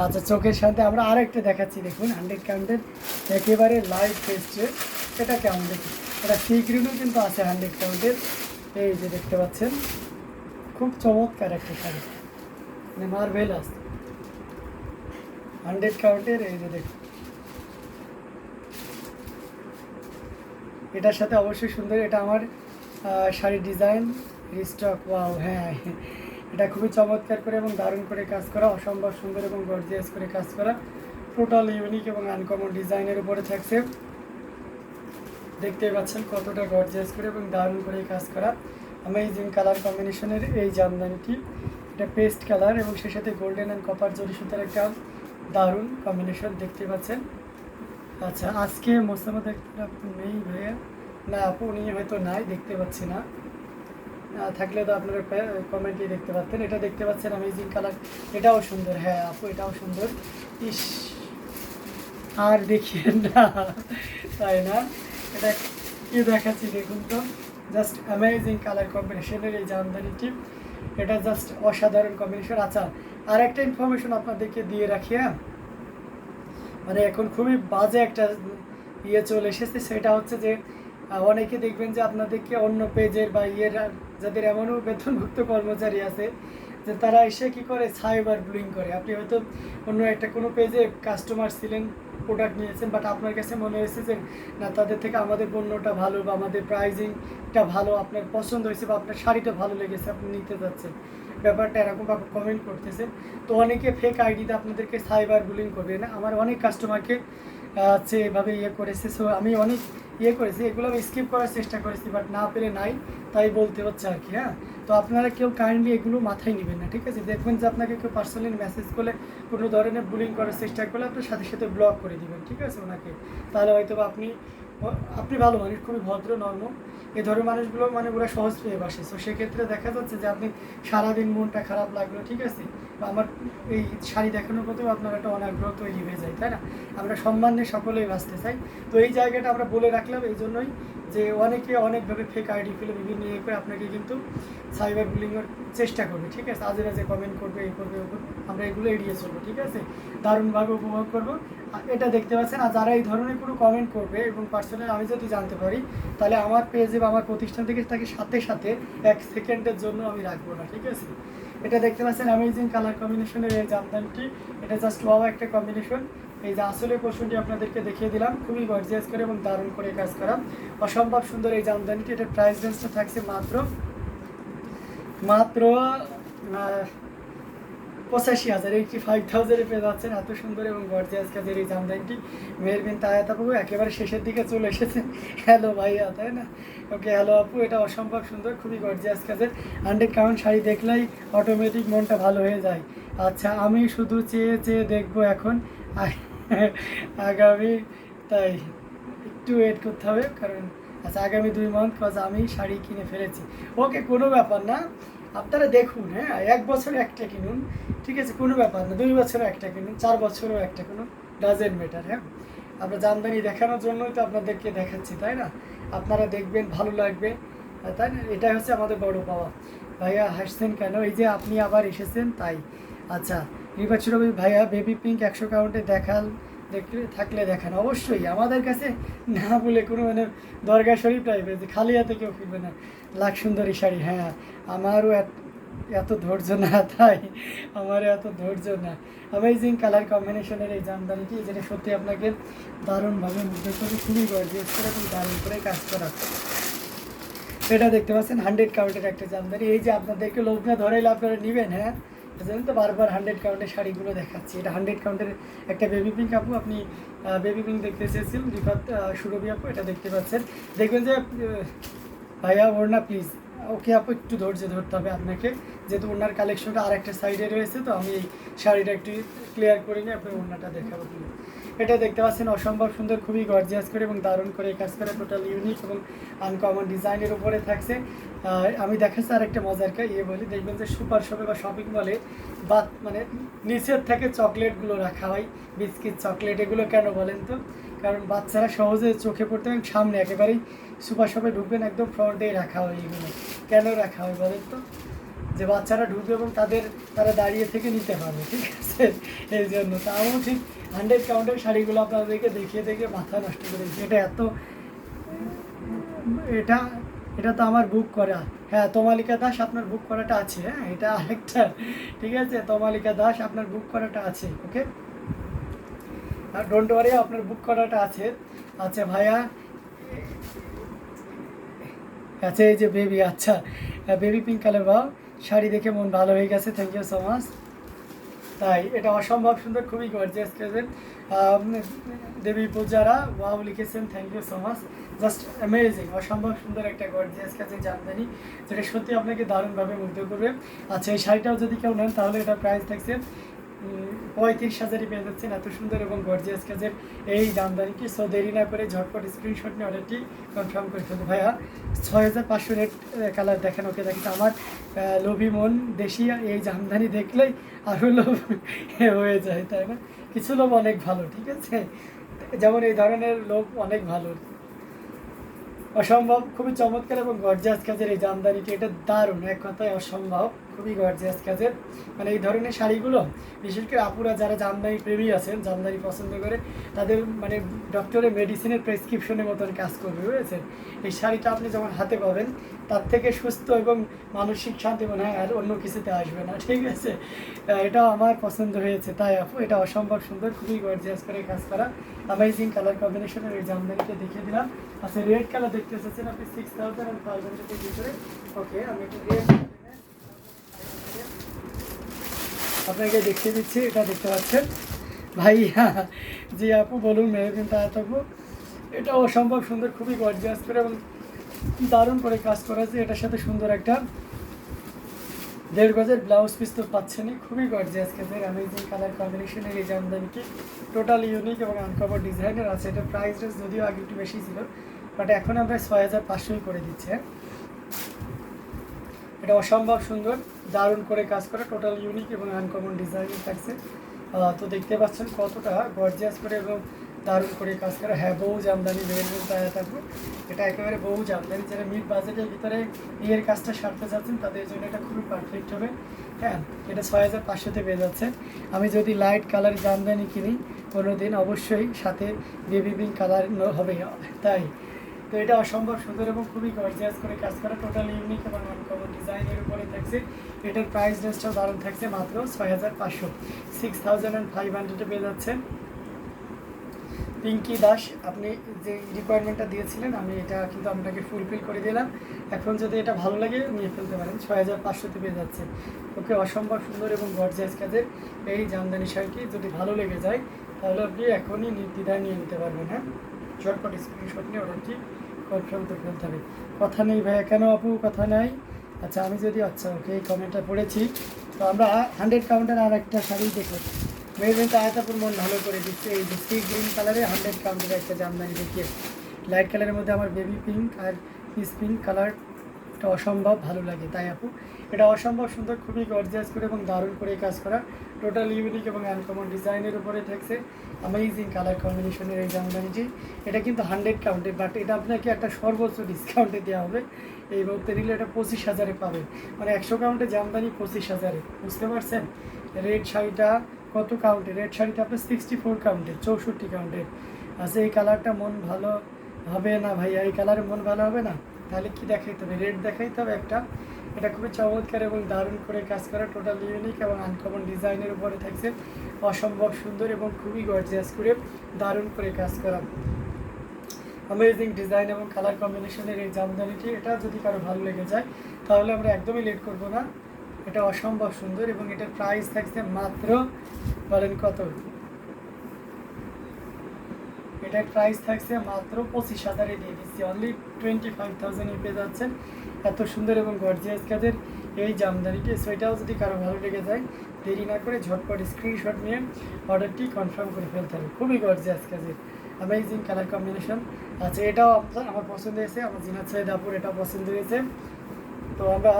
আচ্ছা, চোখের সাথে আমরা আরেকটা দেখাচ্ছি, দেখুন 100 কাউন্টের একেবারে লাইভ টেস্টে। এটা কেমন দেখুন, এটা সি গ্রিনও কিন্তু আছে 100 কাউন্টের। এই যে দেখতে পাচ্ছেন, খুব চমৎকার একটা শাড়ি, মানে মার্ভেলাস 100 কাউন্টের। এই যে দেখুন, এটার সাথে অবশ্যই সুন্দর। এটা আমার শাড়ির ডিজাইন রিস্টক। ওয়াও, হ্যাঁ, এটা খুবই চমৎকার করে এবং দারুণ করে কাজ করা, অসম্ভব সুন্দর এবং গর্জিয়াস করে কাজ করা, টোটাল ইউনিক এবং আনকমন ডিজাইনের উপরে থাকছে। দেখতেই পাচ্ছেন কতটা গর্জিয়াস করে এবং দারুণ করে কাজ করা। অ্যামেজিং কালার কম্বিনেশনের এই জামদানিটি, এটা পেস্ট কালার এবং সেই সাথে গোল্ডেন অ্যান্ড কপার জরি সুতার একটা দারুণ কম্বিনেশন দেখতে পাচ্ছেন। আচ্ছা, আজকে মোসাম্মদ আপু নেই ভাইয়া? না আপু, উনি হয়তো নাই, দেখতে পাচ্ছি না। থাকলে তো আপনারা কমেন্টে দেখতে পাচ্ছেন। এটা দেখতে পাচ্ছেন অ্যামেজিং কালার, এটাও সুন্দর। হ্যাঁ আপু, এটাও সুন্দর। ইস, আর দেখিয়েন না, তাই না? এটা কি দেখাচ্ছি দেখুন তো, জাস্ট অ্যামেজিং কালার কম্বিনেশনের এই জামদানিটি, এটা জাস্ট অসাধারণ কম্বিনেশন। আচ্ছা, আর একটা ইনফরমেশন আপনাদেরকে দিয়ে রাখি, হ্যাঁ, মানে এখন খুবই বাজে একটা চলে এসেছে। সেটা হচ্ছে যে অনেকে দেখবেন যে আপনাদেরকে অন্য পেজের বা যাদের এমনও বেতনভুক্ত কর্মচারী আছে যে তারা এসে কি করে, সাইবার বুলিং করে। আপনি হয়তো অন্য একটা কোনো পেজে কাস্টমার ছিলেন, প্রোডাক্ট নিয়েছেন, বাট আপনার কাছে মনে হয়েছে যে না, তাদের থেকে আমাদের পণ্যটা ভালো বা আমাদের প্রাইজিংটা ভালো, আপনার পছন্দ হয়েছে বা আপনার শাড়িটা ভালো লেগেছে, আপনি নিতে যাচ্ছেন, ব্যাপারটা এরকমভাবে কমেন্ট করতেছেন। তো অনেকে ফেক আইডিতে আপনাদেরকে সাইবার বুলিং করবে না। আমার অনেক কাস্টমারকে হচ্ছে এভাবে করেছে। সো আমি অনেক করেছি, এগুলো আমি স্কিপ করার চেষ্টা করেছি, বাট না পেরে নাই, তাই বলতে হচ্ছে আর কি। হ্যাঁ, তো আপনারা কেউ কাইন্ডলি এগুলো মাথায় নেবেন না, ঠিক আছে? দেখবেন যে আপনাকে কেউ পার্সোনালি মেসেজ করলে, কোনো ধরনের বুলিং করার চেষ্টা করলে আপনার সাথে সাথে ব্লক করে দিবেন, ঠিক আছে ওনাকে। তাহলে হয়তো বা আপনি ভালো মানুষ, খুবই ভদ্র নর্ম, এই ধরনের মানুষগুলো মানে ওরা সহজ পেয়ে বাসে। তো সেক্ষেত্রে দেখা যাচ্ছে যে আপনি সারাদিন মনটা খারাপ লাগলো, ঠিক আছে, বা আমার এই শাড়ি দেখানোর প্রতিও আপনার একটা অনাগ্রহ তৈরি হয়ে যায়, তাই না? আমরা সম্মানে সকলেই বাঁচতে চাই। তো এই জায়গাটা আমরা বলে রাখলাম এই জন্যই যে অনেকে অনেকভাবে ফেক আইডি ফেলে বিভিন্ন করে আপনাকে কিন্তু সাইবার বুলিংয়ের চেষ্টা করবে, ঠিক আছে? আজে বাজে কমেন্ট করবে, এই করবে, ও করবে। আমরা এগুলো এড়িয়ে চলবো, ঠিক আছে? দারুণভাবে উপভোগ করবো। এটা দেখতে পাচ্ছেন। আর যারা এই ধরনের কোনো কমেন্ট করবে এবং পার্সোনালি আমি যদি জানতে পারি, তাহলে আমার পেজে বা আমার প্রতিষ্ঠান থেকে তাকে সাথে সাথে 1 সেকেন্ডের জন্য আমি রাখবো না, ঠিক আছে? এটা দেখতে পাচ্ছেন অ্যামেজিং কালার কম্বিনেশনের এই জামদানিটি, এটা জাস্ট ওয়াও একটা কম্বিনেশন। এই যে আসলে পোর্শনটি আপনাদেরকে দেখিয়ে দিলাম, খুবই গর্জিয়াস করে এবং দারুণ করে কাজ করা, অসম্ভব সুন্দর এই জামদানিটি। এটার প্রাইস রেঞ্জটা থাকছে মাত্র 85,000, 85,000 পেয়ে যাচ্ছেন। এত সুন্দর এবং গর্জিয়াস কাজের এই জামদানিটি। মেহরবিন তায়াত আপু একেবারে শেষের দিকে চলে এসেছে। হ্যালো ভাইয়া, তাই না? ওকে, হ্যালো আপু, এটা অসম্ভব সুন্দর, খুবই গর্জিয়াস কাজের 100 কাউন্ট শাড়ি দেখলেই অটোমেটিক মনটা ভালো হয়ে যায়। আচ্ছা, আমি শুধু চেয়ে চেয়ে দেখবো এখন আগামী, তাই একটু ওয়েট করতে হবে, কারণ আচ্ছা আগামী 2 মান্থ কজ আমি শাড়ি কিনে ফেলেছি। ওকে, কোনো ব্যাপার না, আপনারা দেখুন। হ্যাঁ, 1 বছরে একটা কিনুন, ঠিক আছে, কোনো ব্যাপার না। 2 বছরে একটা কিনুন, 4 বছরেও একটা কিনুন, ডাজেন্ট ম্যাটার। হ্যাঁ, আমরা জামদানি দেখানোর জন্যই তো আপনাদেরকে দেখাচ্ছি, তাই না? আপনারা দেখবেন, ভালো লাগবে, তাই না? এটাই হচ্ছে আমাদের বড় পাওয়া। ভাইয়া হাসছেন কেন? এই যে আপনি আবার এসেছেন তাই। আচ্ছা, নির্বাচন ভাইয়া বেবি পিঙ্ক 100 কাউন্টে দেখলে থাকলে দেখান। অবশ্যই, আমাদের কাছে না বলে কোনো মানে দরগা শরীফ টাইপের যে খালি হাতে কেউ ফিরবে না। লাখ সুন্দরী শাড়ি, হ্যাঁ, আমারও এত ধৈর্য না, তাই আমারও এত ধৈর্য না। অ্যামেজিং কালার কম্বিনেশনের এই জামদানিটি, যেটা সত্যি আপনাকে দারুণভাবে মুগ্ধ করে, খুবই গর্জিয়াস করে এবং দারুণ করে কাজ করা। এটা দেখতে পাচ্ছেন 100 কাউন্টের একটা জামদানি। এই যে আপনাদেরকে লোভ না ধরাইলে আপনারা নেবেন। হ্যাঁ, জানেন তো, বারবার 100 কাউন্টের শাড়িগুলো দেখাচ্ছি। এটা 100 কাউন্টের একটা বেবি পিঙ্ক আপু, আপনি বেবি পিঙ্ক দেখতে চেয়েছিলেন, রিফাত সুরভি আপু, এটা দেখতে পাচ্ছেন। দেখবেন যে ভাইয়া ওড়না প্লিজ, ওকে আপু, একটু ধৈর্য ধরতে হবে আপনাকে, যেহেতু ওনার কালেকশনটা আর একটা সাইডে রয়েছে। তো আমি এই শাড়িটা একটু ক্লিয়ার করে নিয়ে আপনার ওড়নাটা দেখাবো। এটা দেখতে পাচ্ছেন অসম্ভব সুন্দর, খুবই গর্জিয়াস করে এবং দারুণ করে কাজ করে, টোটাল ইউনিক এবং আনকমন ডিজাইনের উপরে থাকছে। আমি দেখাচ্ছি আর একটা মজার বলি, দেখবেন যে সুপার শপে বা শপিং মলে বা মানে নিচের থেকে চকলেটগুলো রাখা হয়, বিস্কিট, চকলেট, এগুলো কেন বলেন তো? কারণ বাচ্চারা সহজে চোখে পড়তে এবং সামনে একেবারেই সুপার শপে ঢুকবেন, একদম ফ্রন্টেই রাখা হয়। এগুলো কেন রাখা হয় বলেন তো? যে বাচ্চারা ঢুকবে এবং তারা দাঁড়িয়ে থেকে নিতে পারবে, ঠিক আছে। এই জন্য তা আমিও ঠিক 100 কাউন্টের শাড়িগুলো আপনাদেরকে দেখিয়ে মাথা নষ্ট করেছি। এটা এটা তো আমার বুক করা। হ্যাঁ, তমালিকা দাস আপনার বুক করাটা আছে। হ্যাঁ, এটা আরেকটা, ঠিক আছে। তমালিকা দাস আপনার বুক করাটা আছে, ওকে। আর ডোন্ট ওয়ারি, আপনার বুক করাটা আছে। আচ্ছা ভাইয়া, আচ্ছা এই যে বেবি, আচ্ছা বেবি পিঙ্ক কালার, বা শাড়ি দেখে মন ভালো হয়ে গেছে, থ্যাংক ইউ সো মাচ। তাই এটা অসম্ভব সুন্দর, খুবই গর্জিয়াস কাজের। দেবী পূজারা ওয়াও লিখেছেন, thank you so much. Just amazing, অসম্ভব সুন্দর একটা গর্জিয়াস কাজের জামদানি, যেটা সত্যি আপনাকে দারুণভাবে মুগ্ধ করবে। আচ্ছা এই শাড়িটাও যদি কেউ নেন তাহলে এটা প্রাইস থাকছে 35,000-ই পেয়ে যাচ্ছেন, এত সুন্দর এবং গর্জিয়াস কাজের এই জামদানিটি। সো দেরি না করে ঝটপট স্ক্রিনশট নিয়ে অর্ডারটি কনফার্ম করে ফেলুন। ভাইয়া 6,500 রেড কালার দেখেন, ওকে দেখেন। আমার লোভী মন দেশি এই জামদানি দেখলেই আরও লোভ হয়ে যায়, তাই না? কিছু লোভ অনেক ভালো, ঠিক আছে, যেমন এই ধরনের লোভ অনেক ভালো। অসম্ভব, খুবই চমৎকার এবং গর্জিয়াস কাজের এই জামদানিটি, এটা দারুণ, এক কথায় অসম্ভব, খুবই গর্জিয়াস কাজের। মানে এই ধরনের শাড়িগুলো বিশেষ করে আপুরা যারা জামদানি প্রেমী আছেন, জামদানি পছন্দ করে, তাদের মানে ডক্টরের মেডিসিনের প্রেসক্রিপশনের মতন কাজ করবে, বুঝেছেন। এই শাড়িটা আপনি যখন হাতে পাবেন তার থেকে সুস্থ এবং মানসিক শান্তি মনে হয় আর অন্য কিছুতে আসবে না, ঠিক আছে। এটাও আমার পছন্দ হয়েছে, তাই আপু এটা অসম্ভব সুন্দর, খুবই গর্জিয়াস করে কাজ করা, অ্যামেজিং কালার কম্বিনেশনের এই জামদানিকে দেখিয়ে দিলাম। আচ্ছা রেড কালার দেখতে চাচ্ছেন আপনি 6,500 ভিতরে, ওকে। আমি একটু রেড আপনাকে দেখিয়ে দিচ্ছি, এটা দেখতে পাচ্ছেন ভাইয়া। জি আপু বলুন, মেহবিন তাহাত আপু, এটা অসম্ভব সুন্দর, খুবই গর্জিয়াস করে এবং দারুণ করে কাজ করা আছে। এটার সাথে সুন্দর একটা 1.5 গজের ব্লাউজ পিস তো পাচ্ছেনই, খুবই গর্জিয়াস কাজের অ্যামেজিং কালার কম্বিনেশনের এই জামদানিটি টোটাল ইউনিক এবং আনকভার ডিজাইনের আছে। এটা প্রাইস রেঞ্জ যদিও আগে একটু বেশি ছিল, বাট এখন আমরা 6,500 করে দিচ্ছি। এটা অসম্ভব সুন্দর, দারুণ করে কাজ করা, টোটাল ইউনিক এবং আনকমন ডিজাইনের থাকছে। তো দেখতে পাচ্ছেন কতটা গর্জিয়াস করে এবং দারুণ করে কাজ করা। হ্যাঁ, বউ জামদানি মেয়ের তাই থাকবো, এটা একেবারে বউ জামদানি। যারা মিড বাজেটের ভিতরে বিয়ের কাজটা সারতে চাচ্ছেন তাদের জন্য এটা খুবই পারফেক্ট হবে। হ্যাঁ, এটা 6,500-তে পেয়ে যাচ্ছে। আমি যদি লাইট কালার জামদানি কিনি কোনো দিন, অবশ্যই সাথে বেবি পিঙ্ক কালার হবে, তাই। তো এটা অসম্ভব সুন্দর এবং খুবই গর্জিয়াস করে কাজ করা, টোটাল ইউনিক এবং আনকমন ডিজাইনের উপরে থাকছে। এটার প্রাইস রেঞ্জটাও দারুণ থাকছে, মাত্র 6,500, 6,500-এ পেয়ে যাচ্ছে। পিঙ্কি দাস, আপনি যে রিকোয়ারমেন্টটা দিয়েছিলেন আমি এটা কিন্তু আপনাকে ফুলফিল করে দিলাম। এখন যদি এটা ভালো লাগে নিয়ে ফেলতে পারেন, 6,500-তে পেয়ে যাচ্ছে, ওকে। অসম্ভব সুন্দর এবং গর্জিয়াস কাজের এই জামদানি শাড়িটি যদি ভালো লেগে যায় তাহলে আপনি এখনই নির্দ্বিধায় নিয়ে নিতে পারবেন। হ্যাঁ, ঝটপট স্ক্রিনশট নিয়ে অর্ডারটি কনফার্ম করে ফেলতে হবে। কথা নেই ভাইয়া, কেন আপু কথা নাই? আচ্ছা আমি যদি, আচ্ছা ওকে, এই কমেন্টটা পড়েছি। তো আমরা 100 কাউন্টের আর একটা শাড়ি দেখো, মেয়েদের তো আয়তাপুর মন ভালো করে দিচ্ছে। এই যে সি গ্রিন কালারে 100 কাউন্টের একটা জামদানি দেখিয়ে, লাইট কালারের মধ্যে আমার বেবি পিঙ্ক আর পিস পিঙ্ক কালারটা অসম্ভব ভালো লাগে, তাই আপু এটা অসম্ভব সুন্দর, খুবই গর্জিয়াস করে এবং দারুণ করে কাজ করা, টোটাল ইউনিক এবং আনকমন ডিজাইনের উপরে থাকছে অ্যামেজিং কালার কম্বিনেশনের এই জামদানিটি। এটা কিন্তু 100 কাউন্টের, বাট এটা আপনাকে একটা সর্বোচ্চ ডিসকাউন্টে দেওয়া হবে। এই মুহূর্তে নিলে এটা 25,000-এ পাবেন, মানে 100 কাউন্টে জামদানি 25,000-এ, বুঝতে পারছেন। রেড শাড়িটা কত কাউন্টে? রেড শাড়িটা আপনার 64 কাউন্টের, 64 কাউন্টের। আচ্ছা এই কালারটা মন ভালো হবে না ভাইয়া, এই কালারে মন ভালো হবে না, তাহলে কি দেখাইতে হবে? রেড দেখাইতে হবে একটা। এটা খুবই চমৎকার এবং দারুণ করে কাজ করা, টোটাল ইউনিক এবং আনকমন ডিজাইনের উপরে থাকছে, অসম্ভব সুন্দর এবং খুবই গর্জিয়াস করে দারুণ করে কাজ করা, অ্যামেজিং ডিজাইন এবং কালার কম্বিনেশনের এই জামদানিটি। এটা যদি কারো ভালো লেগে যায় তাহলে আমরা একদমই লেট করব না। এটা অসম্ভব সুন্দর এবং এটার প্রাইস থাকছে মাত্র, বলেন কত? এটার প্রাইস থাকছে মাত্র 25,000-এ দিয়ে দিচ্ছি, অনলি 25,000-এ পেয়ে যাচ্ছেন এত সুন্দর এবং গর্জিয়াস কাজের এই জামদানিটি। সো এটাও যদি কারো ভালো লেগে যায় দেরি না করে ঝটপট স্ক্রিনশট নিয়ে অর্ডারটি কনফার্ম করে ফেলতে হবে, খুবই গর্জিয়াস কাজের অ্যামেজিং কালার কম্বিনেশন। আচ্ছা এটাও আমার পছন্দ হয়েছে, আমার জিনাত সৈয়দ আপুর এটাও পছন্দ হয়েছে। তো আমরা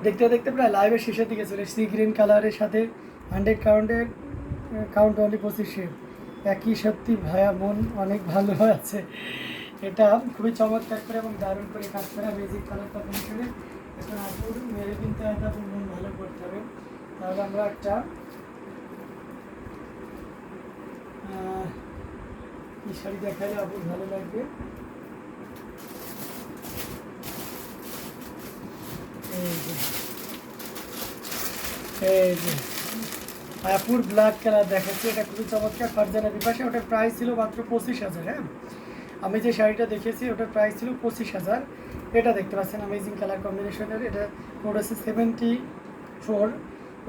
দেখতে দেখতে প্রায় লাইভের শেষের দিকে চলে এসেছি। গ্রিন কালারের সাথে 100 কাউন্টের, কাউন্ট অনলি 25, একই সত্যি ভাইয়া, মন অনেক ভালো আছে। এটা খুবই চমৎকার করে এবং দারুণ করে কাজ করা, ম্যাজিক কালার কম্বিনেশনের এখন আপুর মেরে কিনতে হয়, আপুর মন ভালো করতে হবে। তাহলে আমরা একটা কি শাড়ি দেখালে আপুর ভালো লাগবে। এই যে এই যে আপুর ব্ল্যাক কালার দেখাচ্ছি, এটা খুবই চমৎকার ফারজানা বিপাশা। ওটার প্রাইস ছিল মাত্র 25,000। হ্যাঁ, আমি যে শাড়িটা দেখেছি ওটার প্রাইস ছিল 25,000। এটা দেখতে পাচ্ছেন অ্যামেজিং কালার কম্বিনেশনের, এটা মোট আছে 74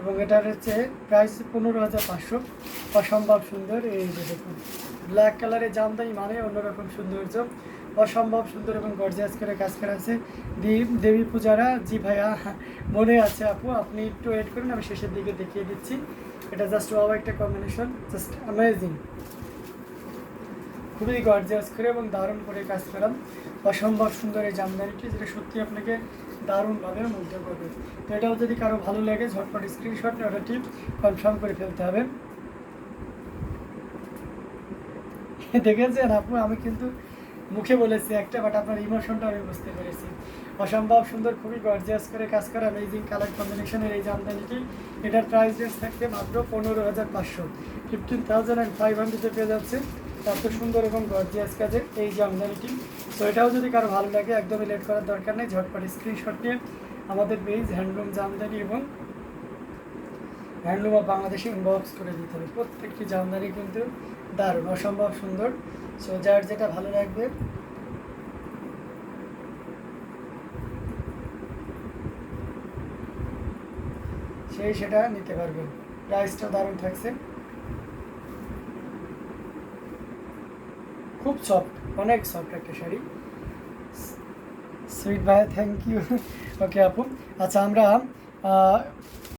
এবং এটার হচ্ছে প্রাইস 15,500। অসম্ভব সুন্দর। এই যে দেখুন ব্ল্যাক কালারের জামদানি মানে অন্যরকম সৌন্দর্য, অসম্ভব সুন্দর এবং গর্জিয়াস করে কাজ করা আছে। দেবী পূজারা, জি ভাইয়া মনে আছে আপু, আপনি একটু ওয়েট করুন, আমি শেষের দিকে দেখিয়ে দিচ্ছি। এটা জাস্ট ওয়াও একটা কম্বিনেশন, জাস্ট অ্যামেজিং, খুবই গর্জিয়াস করে এবং দারুণ করে কাজ করাম। অসম্ভব সুন্দর এই জামদানিটি, যেটা সত্যি আপনাকে দারুণভাবে মুগ্ধ করবে। তো এটাও যদি কারো ভালো লাগে ঝটপট স্ক্রিনশট নিয়ে অর্ডারটি কনফার্ম করে ফেলতে হবে। দেখেছেন আপু, আমি কিন্তু মুখে বলেছি একটা, বাট আপনার ইমোশনটা আমি বুঝতে পেরেছি। অসম্ভব সুন্দর, খুবই গর্জিয়াস করে কাজ করা অ্যামেজিং কালার কম্বিনেশনের এই জামদানিটি, এটার প্রাইস রেঞ্জ থাকতে মাত্র 15,500, 15,500 পেয়ে যাচ্ছে এত সুন্দর এবং গর্জিয়াস কাজের এই জামদানিটি। তো এটাও যদি কারো ভালো লাগে একদমই লেট করার দরকার নেই, ঝটপট স্ক্রিনশট নিয়ে আমাদের পেজ হ্যান্ডলুম জামদানি এবং হ্যান্ডলুম অফ বাংলাদেশে ইনবক্স করে দিতে হবে। প্রত্যেকটি জামদানি কিন্তু দারুণ, অসম্ভব সুন্দর। সো যার যেটা ভালো লাগবে সেই সেটা নিতে পারবেন। প্রাইসটা দারুণ থাকছে, খুব সফট, অনেক সফট একটা শাড়ি। সুইট ভাই থ্যাংক ইউ। ওকে আপু, আচ্ছা আমরা